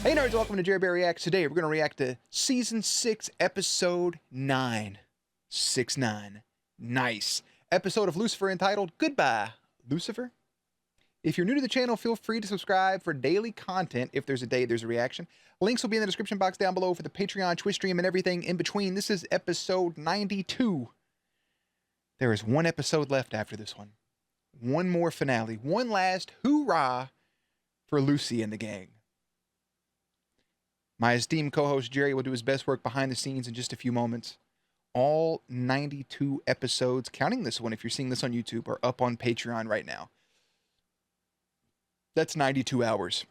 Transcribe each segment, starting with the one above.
Hey nerds, welcome to Jerry Bear Reacts. Today we're going to react to Season 6, Episode 9. 6-9. Nice. Episode of Lucifer entitled, Goodbye, Lucifer. If you're new to the channel, feel free to subscribe for daily content. If there's a day, there's a reaction. Links will be in the description box down below for the Patreon, Twitch stream, and everything in between. This is Episode 92. There is one episode left after this one. One more finale. One last hoorah for Lucy and the gang. My esteemed co-host Jerry will do his best work behind the scenes in just a few moments. All 92 episodes, counting this one if you're seeing this on YouTube, are up on Patreon right now. That's 92 hours.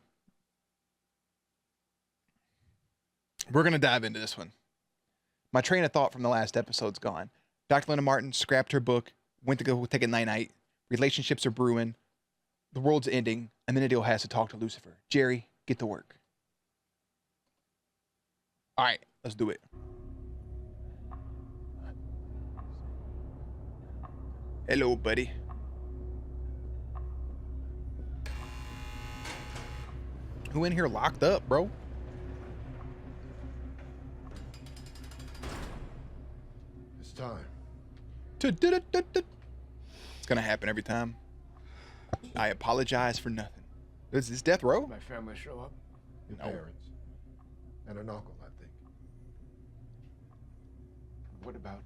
We're going to dive into this one. My train of thought from the last episode's gone. Dr. Linda Martin scrapped her book, went to go take a night-night. Relationships are brewing. The world's ending. Amenadiel has to talk to Lucifer. Jerry, get to work. All right, let's do it. Hello, buddy. Who in here locked up, bro? It's time. It's gonna happen every time. I apologize for nothing. Is this death row? My family show up? Your No. parents. And an uncle, I think. What about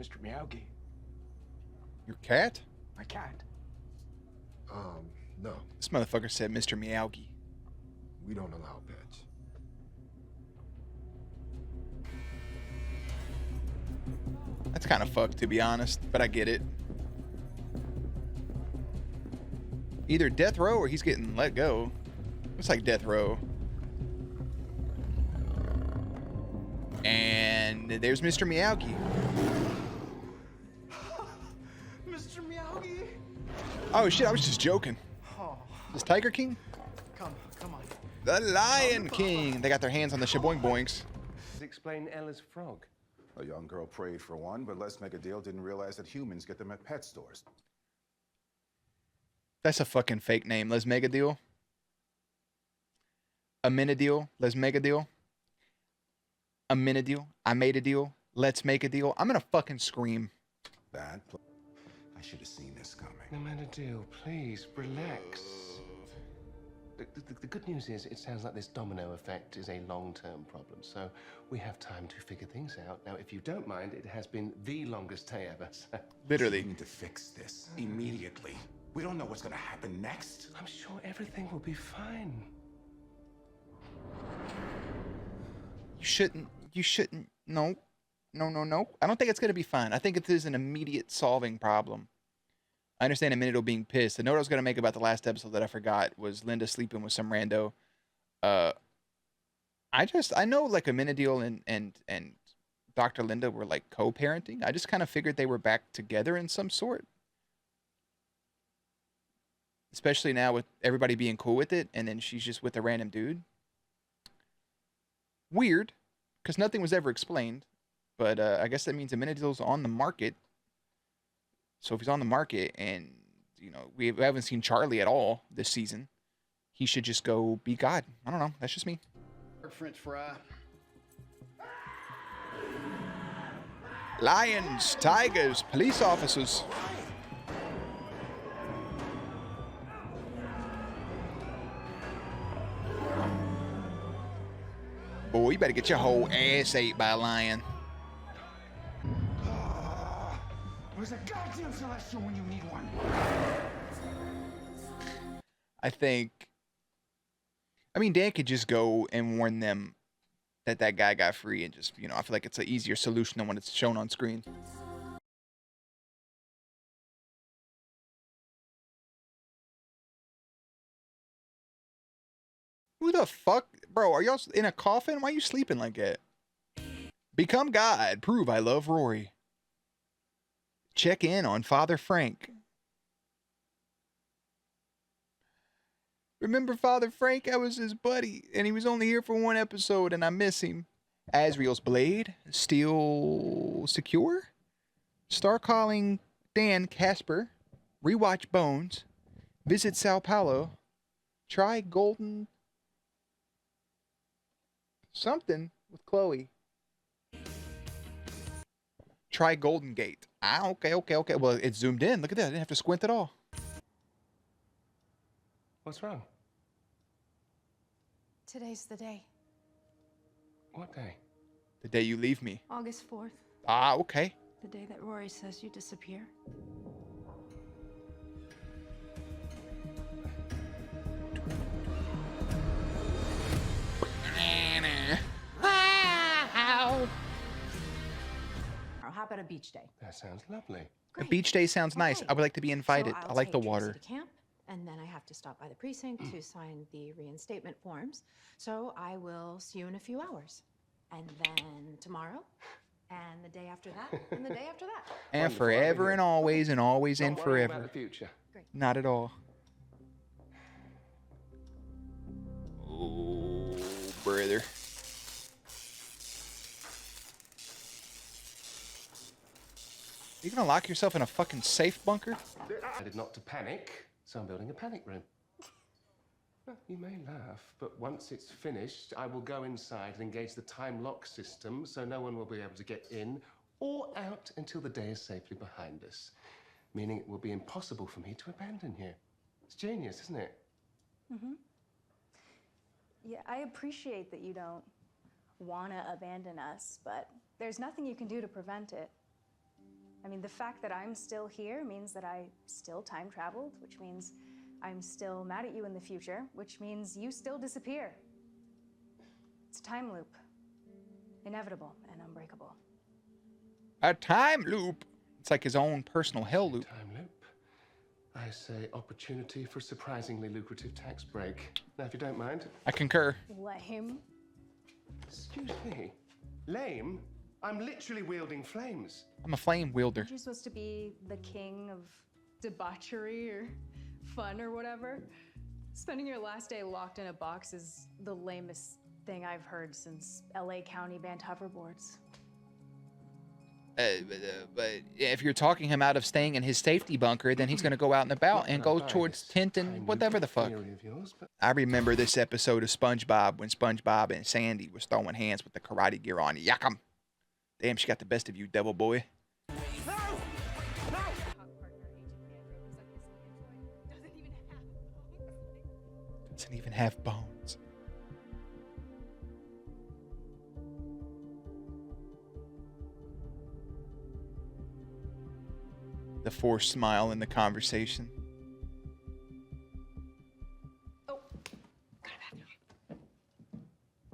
Mr. Miyagi? Your cat? My cat. No. This motherfucker said Mr. Miyagi. We don't allow pets. That's kind of fucked, to be honest, but I get it. Either death row or he's getting let go. Looks like death row. And there's Mr. Miyagi. Mr. Miyagi? Oh shit, I was just joking. Oh, Is Tiger King? come on. The Lion King. They got their hands on the shaboing boinks. Does it explain Ella's frog? A young girl prayed for one, but Let's Make a Deal didn't realize that humans get them at pet stores. That's a fucking fake name. Let's make a deal. Amenadiel. Let's make a deal. Amenadiel. I made a deal. Let's make a deal. I'm gonna fucking scream. Bad. I should have seen this coming. No matter deal, please, relax. The good news is it sounds like this domino effect is a long-term problem, so we have time to figure things out. Now, if you don't mind, it has been the longest day ever, so... Literally. We need to fix this immediately. We don't know what's gonna happen next. I'm sure everything will be fine. You shouldn't, no. I don't think it's gonna be fine. I think it is an immediate solving problem. I understand Amenadiel being pissed. The note I was gonna make about the last episode that I forgot was Linda sleeping with some rando. I know like Amenadiel and Dr. Linda were like co-parenting. I just kind of figured they were back together in some sort. Especially now with everybody being cool with it, and then she's just with a random dude. Weird, because nothing was ever explained. But I guess that means Amenadiel's on the market. So if he's on the market, and you know we haven't seen Charlie at all this season, he should just go be God. I don't know. That's just me. French fry. Lions, tigers, police officers. Boy, you better get your whole ass ate by a lion. Where's a goddamn celestial when you need one? I mean, Dan could just go and warn them that that guy got free and just, you know, I feel like it's an easier solution than when it's shown on screen. Who the fuck? Bro, are y'all in a coffin? Why are you sleeping like that? Become God. Prove I love Rory. Check in on Father Frank. Remember Father Frank? I was his buddy, and he was only here for one episode, and I miss him. Azrael's blade, still secure? Star calling Dan Casper. Rewatch Bones. Visit Sao Paulo. Try Golden Something with Chloe. Try Golden Gate. Ah, okay. Well, it's zoomed in. Look at that. I didn't have to squint at all. What's wrong? Today's the day. What day? The day you leave me. August 4th. Ah, okay. The day that Rory says you disappear. Or how about a beach day? That sounds lovely. A beach day sounds nice. I would like to be invited. So I like the I'll take water. Trixie to camp, and then I have to stop by the precinct to sign the reinstatement forms. So I will see you in a few hours. And then tomorrow, and the day after that, and the day after that. And Wonderful, forever and always and always and Not worrying about forever. the future. Not at all. Oh, brother. You gonna lock yourself in a fucking safe bunker? I did not to panic, so I'm building a panic room. Well, you may laugh, but once it's finished, I will go inside and engage the time lock system so no one will be able to get in or out until the day is safely behind us. Meaning it will be impossible for me to abandon you. It's genius, isn't it? Yeah, I appreciate that you don't want to abandon us, but there's nothing you can do to prevent it. I mean, the fact that I'm still here means that I still time traveled, which means I'm still mad at you in the future, which means you still disappear. It's a time loop. Inevitable and unbreakable. A time loop. It's like his own personal hell loop. Time loop. I say opportunity for surprisingly lucrative tax break. Now, if you don't mind. I concur. Lame. Excuse me. Lame? I'm literally wielding flames. I'm a flame wielder. Aren't you supposed to be the king of debauchery or fun or whatever? Spending your last day locked in a box is the lamest thing I've heard since LA County banned hoverboards. But if you're talking him out of staying in his safety bunker, then he's going to go out and about and go towards tent and whatever the fuck. I remember this episode of SpongeBob when SpongeBob and Sandy was throwing hands with the karate gear on. Yakum. Damn, she got the best of you, devil boy. Doesn't even have bones. The forced smile in the conversation.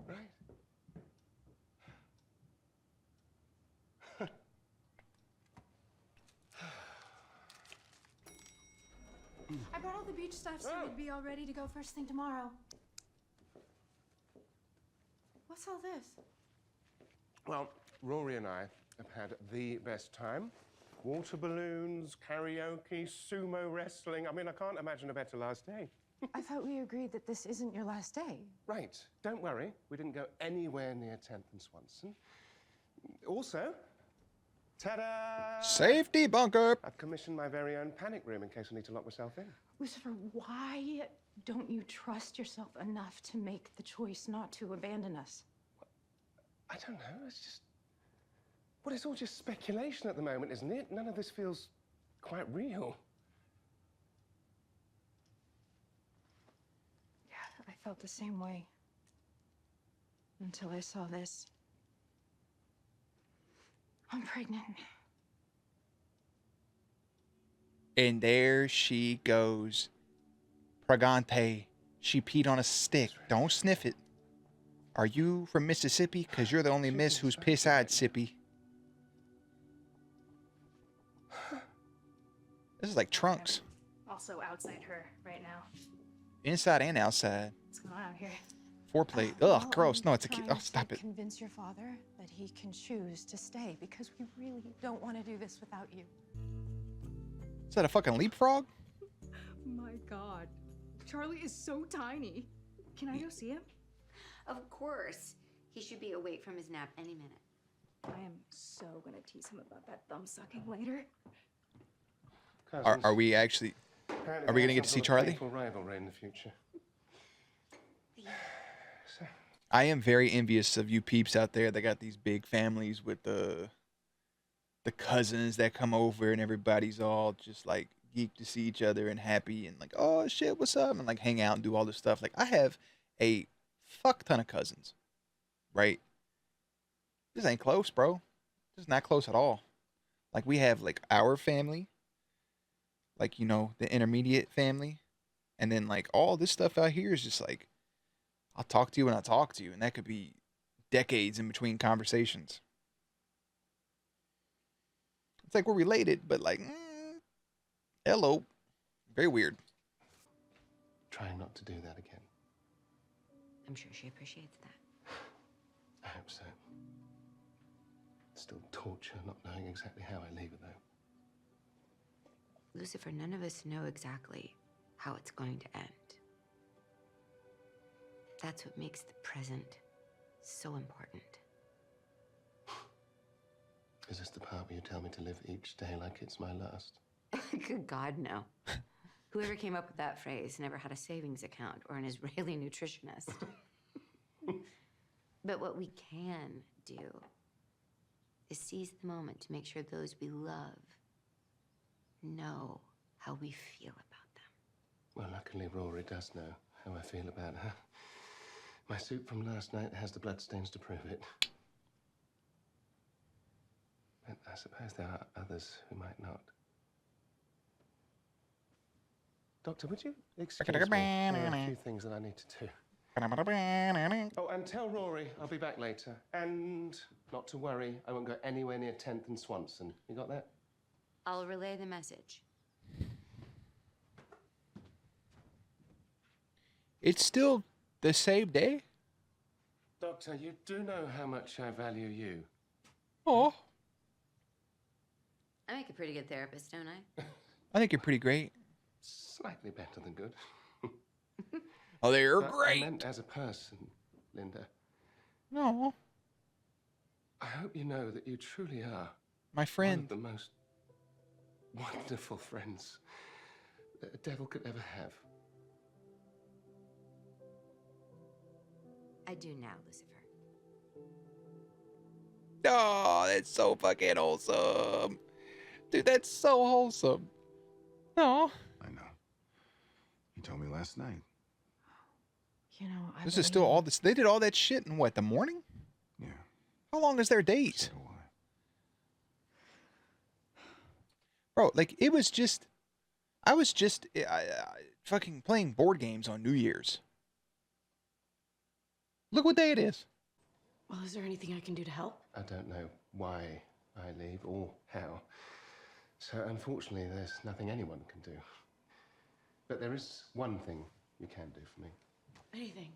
Right. I brought all the beach stuff so we'd be all ready to go first thing tomorrow. What's all this? Well, Rory and I have had the best time. Water balloons, karaoke, sumo wrestling. I mean, I can't imagine a better last day. I thought we agreed that this isn't your last day. Right. Don't worry. We didn't go anywhere near 10th and Swanson. Also, ta-da! Safety bunker. I've commissioned my very own panic room in case I need to lock myself in. Lucifer, why don't you trust yourself enough to make the choice not to abandon us? I don't know. It's just... Well, it's all just speculation at the moment, isn't it? None of this feels quite real. Yeah, I felt the same way. Until I saw this. I'm pregnant. And there she goes. Pregante. She peed on a stick. Don't sniff it. Are you from Mississippi? Because you're the only miss who's piss-eyed sippy. This is like Trunks. Also outside her right now. Inside and outside. What's going on out here? Foreplay. Ugh, Well, gross. I'm No, it's a kid. trying Oh, stop to it. Convince your father that he can choose to stay because we really don't want to do this without you. Is that a fucking leapfrog? My God. Charlie is so tiny. Can I go see him? Of course. He should be awake from his nap any minute. I am so gonna tease him about that thumb sucking later. Are we actually... Apparently Are we they gonna have get to some see sort of Charlie? painful rivalry in the future. So, I am very envious of you peeps out there that got these big families with the cousins that come over and everybody's all just like geeked to see each other and happy and like, oh shit, what's up? And like hang out and do all this stuff. Like I have a fuck ton of cousins, right? This ain't close, bro. This is not close at all. Like we have like our family, like you know, the intermediate family, and then like all this stuff out here is just like I'll talk to you when I talk to you, and that could be decades in between conversations. It's like we're related, but like, hello, very weird. Trying not to do that again. I'm sure she appreciates that. I hope so. Still torture not knowing exactly how I leave it, though. Lucifer, none of us know exactly how it's going to end. That's what makes the present so important. Is this the part where you tell me to live each day like it's my last? Good God, no. Whoever came up with that phrase never had a savings account or an Israeli nutritionist. But what we can do is seize the moment to make sure those we love know how we feel about them. Well, luckily Rory does know how I feel about her. My suit from last night has the bloodstains to prove it. But I suppose there are others who might not. Doctor, would you excuse me? There are a few things that I need to do. Oh, and tell Rory I'll be back later. And not to worry, I won't go anywhere near 10th and Swanson. You got that? I'll relay the message. It's still the same day? Doctor, you do know how much I value you. Oh, I make a pretty good therapist, don't I? I think you're pretty great. Slightly better than good. Oh, they're But I great. meant as a person, Linda. No, I hope you know that you truly are my one friend. of the most wonderful friends that a devil could ever have. I do now, Lucifer. Oh, that's so fucking wholesome. Dude, that's so wholesome. No. I know. You told me last night. You know, I This is still all believe- this. They did all that shit in what, the morning? Yeah. How long is their date? So do I. Bro, like, it was just. I was just fucking playing board games on New Year's. Look what day it is. Well, is there anything I can do to help? I don't know why I leave or how. So unfortunately, there's nothing anyone can do. But there is one thing you can do for me. Anything.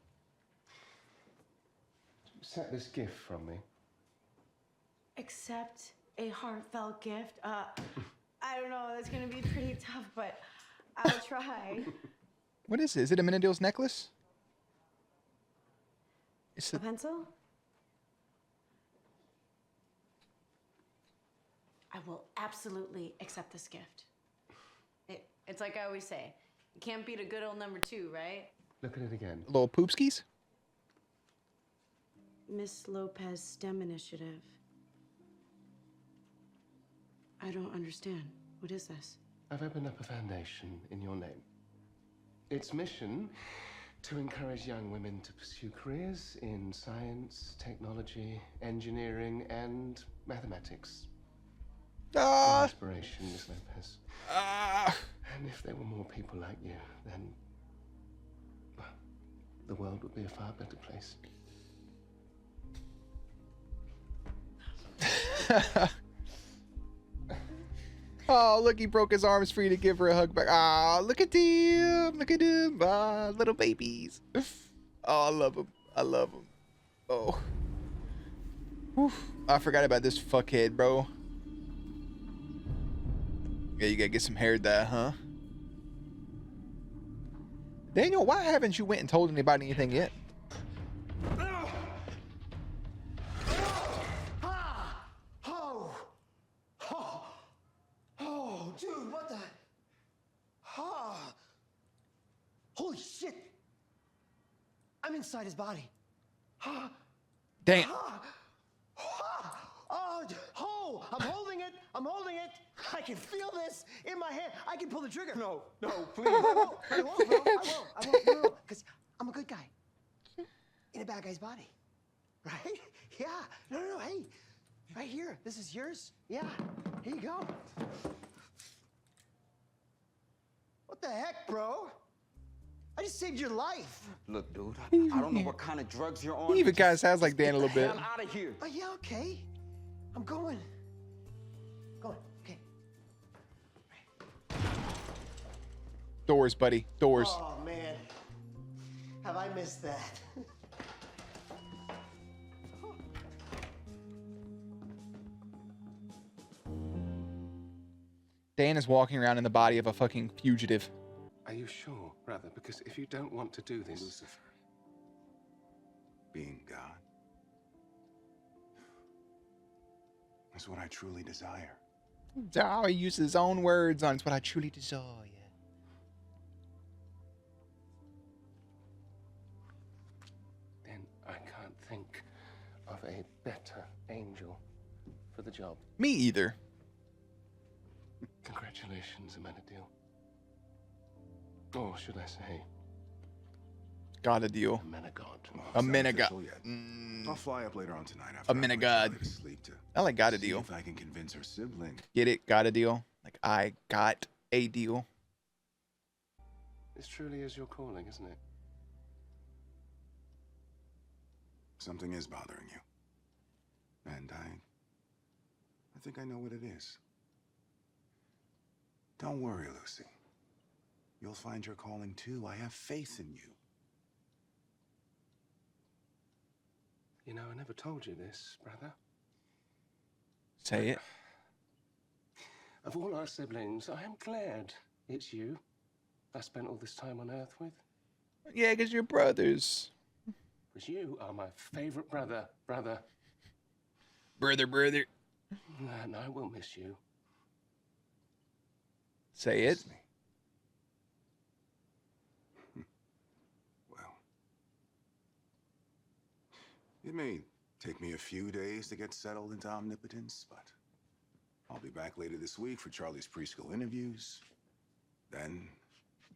Accept this gift from me. Accept a heartfelt gift. I don't know, that's gonna be pretty tough, but I'll try. What is it? Is it a Menendez necklace? It's A a, pencil? I will absolutely accept this gift. It's like I always say, you can't beat a good old number 2, right? Look at it again. little poopskis? Miss Lopez STEM Initiative. I don't understand. What is this? I've opened up a foundation in your name. Its mission to encourage young women to pursue careers in science, technology, engineering, and mathematics. Ah! Inspiration, Miss Lopez. Ah! And if there were more people like you, then, well, the world would be a far better place. Oh, look, he broke his arms free to give her a hug back. Ah, look at him. Look at him. Ah, little babies. Oh, I love him. I love him. Oh. Whew. I forgot about this fuckhead, bro. Yeah, you gotta get some hair dye, huh? Daniel, why haven't you went and told anybody anything yet? Oh, dude, what the? Holy shit! I'm inside his body. Dang it. Oh, I'm holding it. I'm holding it. I can feel this in my hand. I can pull the trigger. No, please. I won't, bro. I won't. No, because I'm a good guy in a bad guy's body. Right? Yeah. No. Hey, right here. This is yours. Yeah. Here you go. What the heck, bro? I just saved your life. Look, dude, I don't know what kind of drugs you're on. He even kind of sounds like Dan a little bit. I'm out of here. Oh, yeah, okay. I'm going. Okay. Doors, buddy. Doors. Oh, man. Have I missed that? Dan is walking around in the body of a fucking fugitive. Are you sure, brother? Because if you don't want to do this... Lucifer. Being God. Is what I truly desire. Oh, he uses his own words on it's what I truly desire. Then I can't think of a better angel for the job. Me either. Congratulations, Amenadiel. Or should I say, Got a deal. Amenagod. A It's not Menagod. official yet. I'll fly up later on tonight after A Menagod. to sleep to I like got a see deal. if I can convince her sibling. Get it? Got a deal. Like I got a deal. This truly is your calling, isn't it? Something is bothering you. And I think I know what it is. Don't worry, Lucy. You'll find your calling too. I have faith in you. You know, I never told you this, brother. Say it. Of all our siblings, I am glad it's you I spent all this time on Earth with. Yeah, because you're brothers. Because you are my favorite brother. Brother. And I will miss you. Say it. Miss me. Well, it may take me a few days to get settled into omnipotence, but I'll be back later this week for Charlie's preschool interviews. Then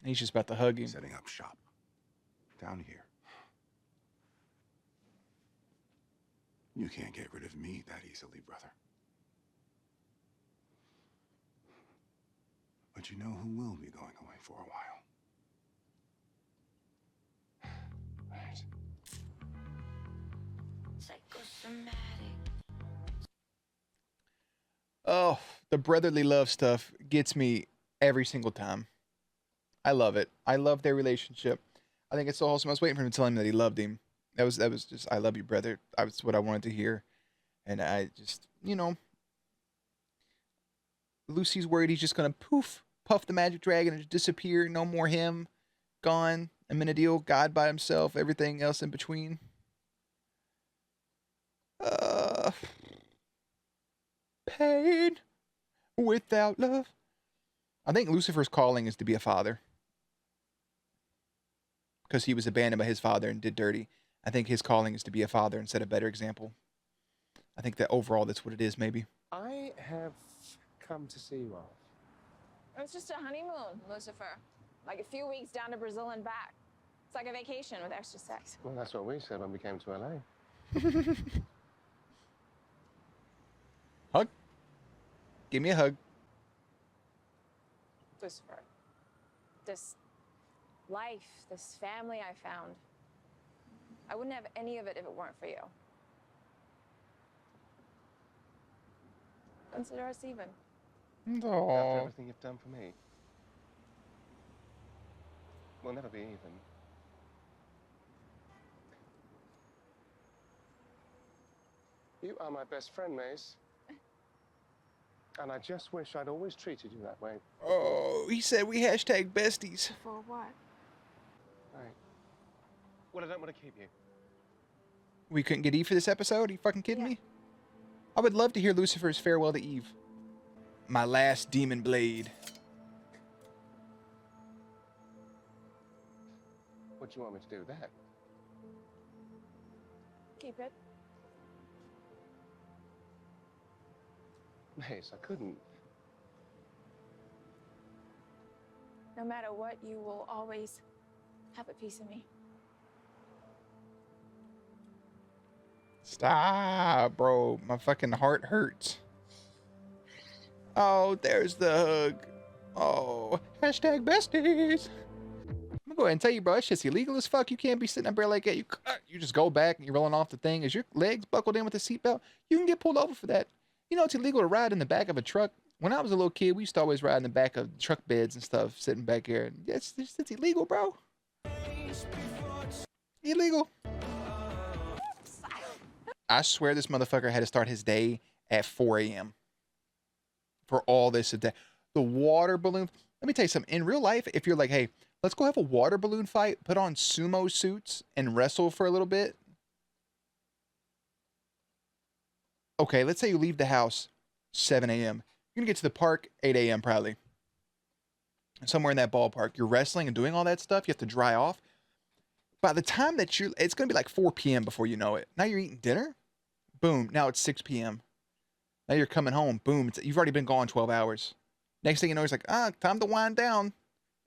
He's just about to hug him. setting up shop down here. You can't get rid of me that easily, brother. But you know who will be going away for a while. Right. Psychosomatic. Oh, the brotherly love stuff gets me every single time. I love it. I love their relationship. I think it's so awesome. I was waiting for him to tell him that he loved him. That was just, I love you, brother. That's what I wanted to hear. And I just, you know, Lucy's worried he's just going to puff the magic dragon and just disappear. No more him. Gone. Amenadiel, God by himself. Everything else in between. Pain without love. I think Lucifer's calling is to be a father. Because he was abandoned by his father and did dirty. I think his calling is to be a father and set a better example. I think that overall that's what it is, maybe. I have come to see you off. It's just a honeymoon, Lucifer. Like a few weeks down to Brazil and back. It's like a vacation with extra sex. Well, that's what we said when we came to LA. Hug. Give me a hug. Lucifer, this life, this family I found, I wouldn't have any of it if it weren't for you. Consider us even. After Aww. everything you've done for me, we'll never be even. You are my best friend, Mace. And I just wish I'd always treated you that way. Oh, he said we hashtag besties. For what? Right. Well, I don't want to keep you. We couldn't get Eve for this episode? Are you fucking kidding me? I would love to hear Lucifer's farewell to Eve. My last demon blade. What do you want me to do with that? Keep it. Mace, I couldn't. No matter what, you will always have a piece of me. Stop, bro. My fucking heart hurts. Oh, there's the hug. Oh, hashtag besties. I'm gonna go ahead and tell you, bro, that shit's illegal as fuck. You can't be sitting up there like that. You just go back and you're rolling off the thing. Is your legs buckled in with a seatbelt? You can get pulled over for that. You know, it's illegal to ride in the back of a truck. When I was a little kid, we used to always ride in the back of truck beds and stuff, sitting back here. And it's illegal, bro. Illegal. I swear this motherfucker had to start his day at 4 a.m. for all this today. The water balloon. Let me tell you something. In real life, if you're like, hey, let's go have a water balloon fight, put on sumo suits, and wrestle for a little bit. Okay, let's say you leave the house 7 a.m. You're going to get to the park 8 a.m. probably. Somewhere in that ballpark. You're wrestling and doing all that stuff. You have to dry off. By the time that it's going to be like 4 p.m. before you know it. Now you're eating dinner. Boom. Now it's 6 p.m. Now you're coming home. Boom. You've already been gone 12 hours. Next thing you know, it's like, time to wind down.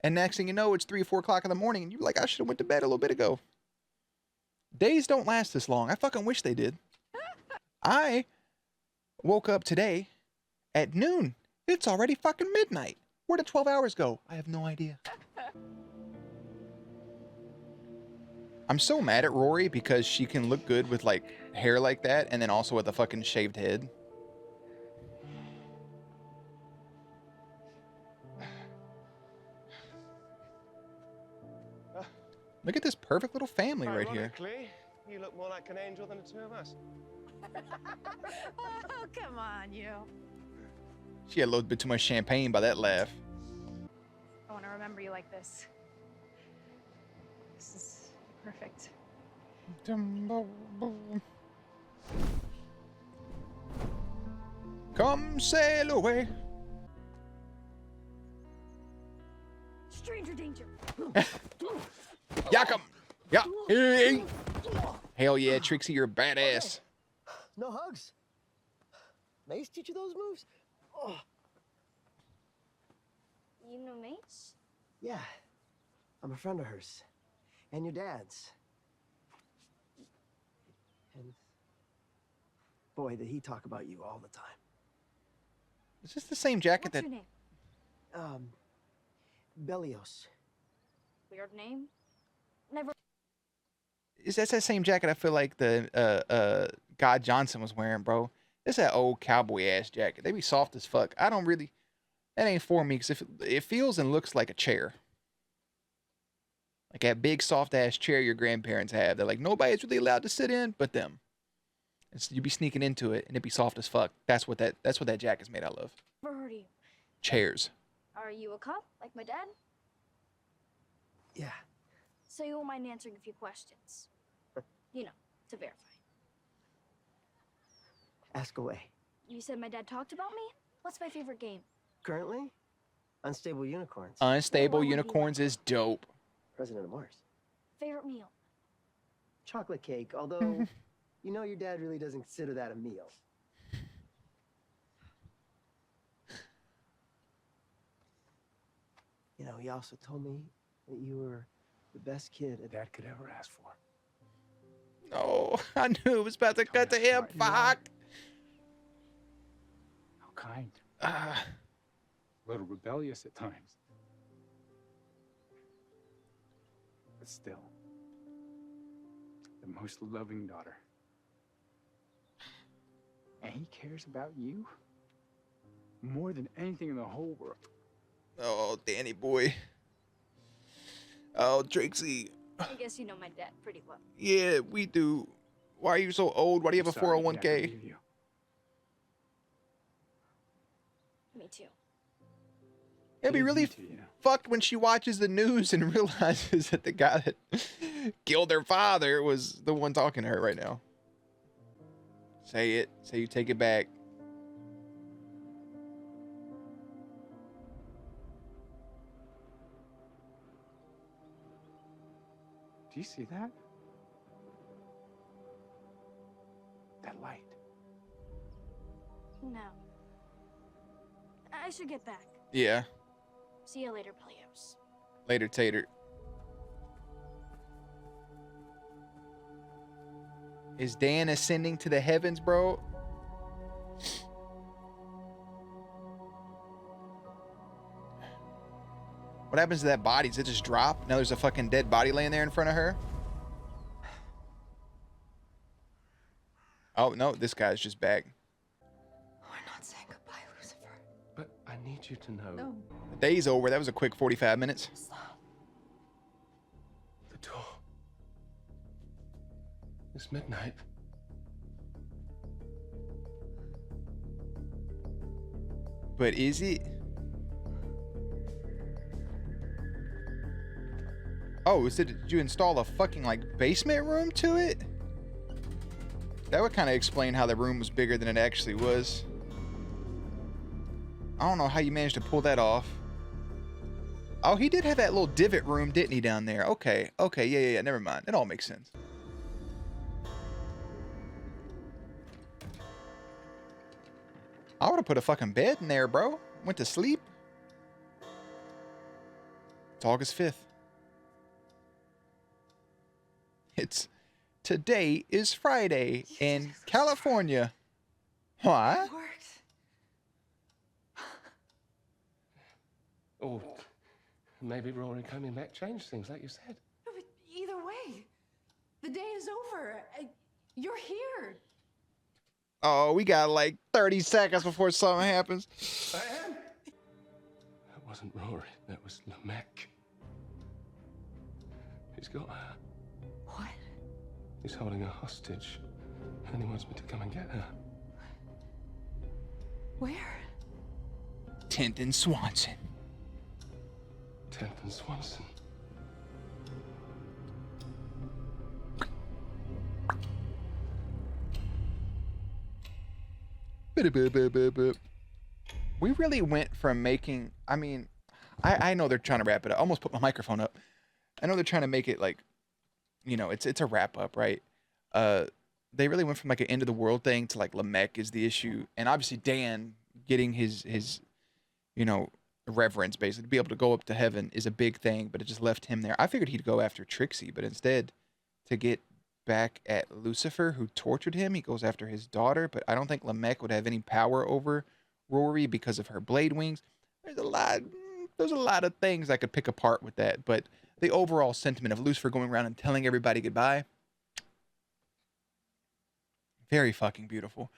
And next thing you know, it's 3 or 4 o'clock in the morning. And you're like, I should have went to bed a little bit ago. Days don't last this long. I fucking wish they did. I woke up today at noon. It's already fucking midnight. Where did 12 hours go? I have no idea. I'm so mad at Rory because she can look good with like hair like that and then also with a fucking shaved head. Look at this perfect little family right here. Ironically, you look more like an angel than the two of us. Oh, come on, you. She had a little bit too much champagne by that laugh. I want to remember you like this. This is perfect. Come sail away. Stranger danger. Yakum. Yeah. Hey. Hell yeah, Trixie, you're a badass. No hugs. Mace teach you those moves? Oh. You know Mace? Yeah. I'm a friend of hers. And your dad's. And boy, did he talk about you all the time. Is this the same jacket What's that... your name? Belios. Weird name. Never. Is that same jacket I feel like the God Johnson was wearing, bro? It's that old cowboy ass jacket. They be soft as fuck. I don't really... That ain't for me because it feels and looks like a chair. Like that big soft ass chair your grandparents have. They're like, nobody's really allowed to sit in but them. You be sneaking into it and it be soft as fuck. That's what that jacket's made out of. Never heard of you. Chairs. Are you a cop, like my dad? Yeah. So you won't mind answering a few questions. You know, to verify. Ask away. You said my dad talked about me? What's my favorite game? Currently, Unstable Unicorns. Unstable Unicorns is dope. President of Mars. Favorite meal? Chocolate cake, although you know your dad really doesn't consider that a meal. You know, he also told me that you were the best kid a dad could ever ask for. Oh, I knew it was about to cut to him. Fuck. How kind. A little rebellious at times. But still, the most loving daughter. And he cares about you more than anything in the whole world. Oh, Danny boy. Oh, Trixie. I guess you know my dad pretty well. Yeah, we do. Why are you so old? Why do you have a 401k? Me too. It'd be really fucked when she watches the news and realizes that the guy that killed her father was the one talking to her right now. Say it. Say you take it back. Do you see that? should get back. Yeah. See you later, players. Later, Tater. Is Dan ascending to the heavens, bro? What happens to that body? Does it just drop? Now there's a fucking dead body laying there in front of her? Oh, no, this guy's just back. We're not saying goodbye, Lucifer. But I need you to know. No. The day's over. That was a quick 45 minutes. The door. It's midnight. But is it? Oh, did you install a fucking like basement room to it? That would kind of explain how the room was bigger than it actually was. I don't know how you managed to pull that off. Oh, he did have that little divot room, didn't he, down there? Okay, okay, yeah, never mind. It all makes sense. I would have put a fucking bed in there, bro. Went to sleep. It's August 5th. Today is Friday in California. What? Oh, maybe Rory coming back changed things, like you said. No, but either way, the day is over. You're here. Oh, we got like 30 seconds before something happens. I am. That wasn't Rory. That was Lamech. He's got her. What? He's holding her hostage, and he wants me to come and get her. Where? 10th and Swanson. 10th and Swanson. We really went from making, I mean, I know they're trying to wrap it up. I almost put my microphone up. I know they're trying to make it like, you know, it's a wrap up, right? They really went from like an end of the world thing to like Lamech is the issue. And obviously Dan getting his, you know, reverence basically to be able to go up to heaven is a big thing, but it just left him there. I figured he'd go after Trixie, but instead to get back at Lucifer, who tortured him, he goes after his daughter, but I don't think Lamech would have any power over Rory because of her blade wings. There's a lot of things I could pick apart with that, but the overall sentiment of Lucifer going around and telling everybody goodbye, very fucking beautiful.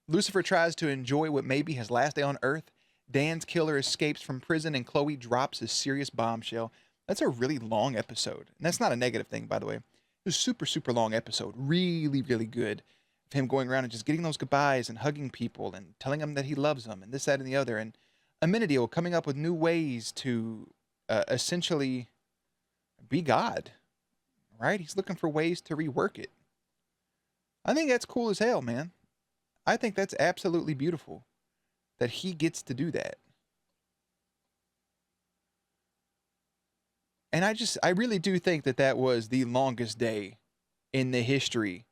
Lucifer tries to enjoy what may be his last day on Earth. Dan's killer escapes from prison and Chloe drops a serious bombshell. That's a really long episode. And that's not a negative thing, by the way. It was a super, super long episode. Really, really good. Of him going around and just getting those goodbyes and hugging people and telling them that he loves them and this, that, and the other. And Amenadiel coming up with new ways to essentially be God. Right? He's looking for ways to rework it. I think that's cool as hell, man. I think that's absolutely beautiful that he gets to do that. And I really do think that that was the longest day in the history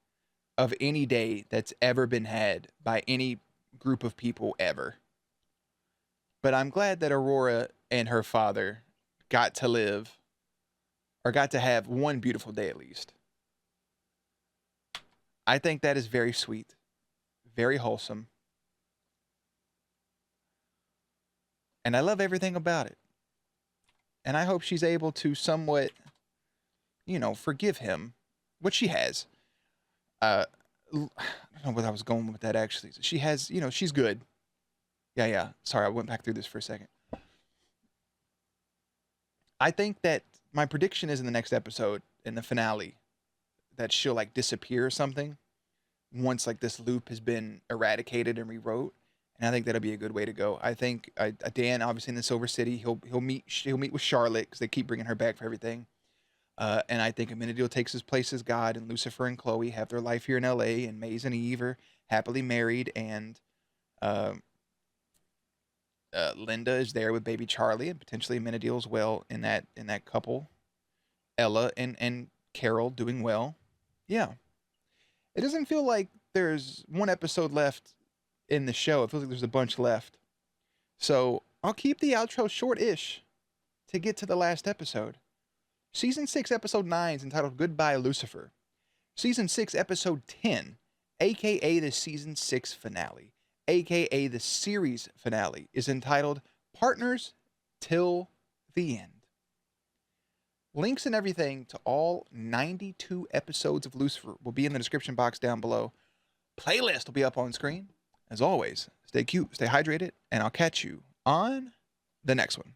of any day that's ever been had by any group of people ever. But I'm glad that Aurora and her father got to live, or got to have one beautiful day at least. I think that is very sweet, very wholesome. And I love everything about it. And I hope she's able to somewhat, you know, forgive him, which she has. I don't know where I was going with that, actually. She has, you know, she's good. Yeah. Sorry, I went back through this for a second. I think that my prediction is in the next episode, in the finale, that she'll, like, disappear or something once, like, this loop has been eradicated and rewrote. And I think that'll be a good way to go. I think Dan, obviously in the Silver City, he'll meet with Charlotte because they keep bringing her back for everything. And I think Amenadiel takes his place as God, and Lucifer and Chloe have their life here in L.A. and Maze and Eve are happily married, and Linda is there with baby Charlie, and potentially Amenadiel as well in that couple. Ella and Carol doing well. Yeah, it doesn't feel like there's one episode left in the show. It feels like there's a bunch left. So I'll keep the outro short-ish to get to the last episode. Season 6, Episode 9 is entitled Goodbye, Lucifer. Season 6, Episode 10, aka the Season 6 finale, aka the series finale, is entitled Partners Till the End. Links and everything to all 92 episodes of Lucifer will be in the description box down below. Playlist will be up on screen. As always, stay cute, stay hydrated, and I'll catch you on the next one.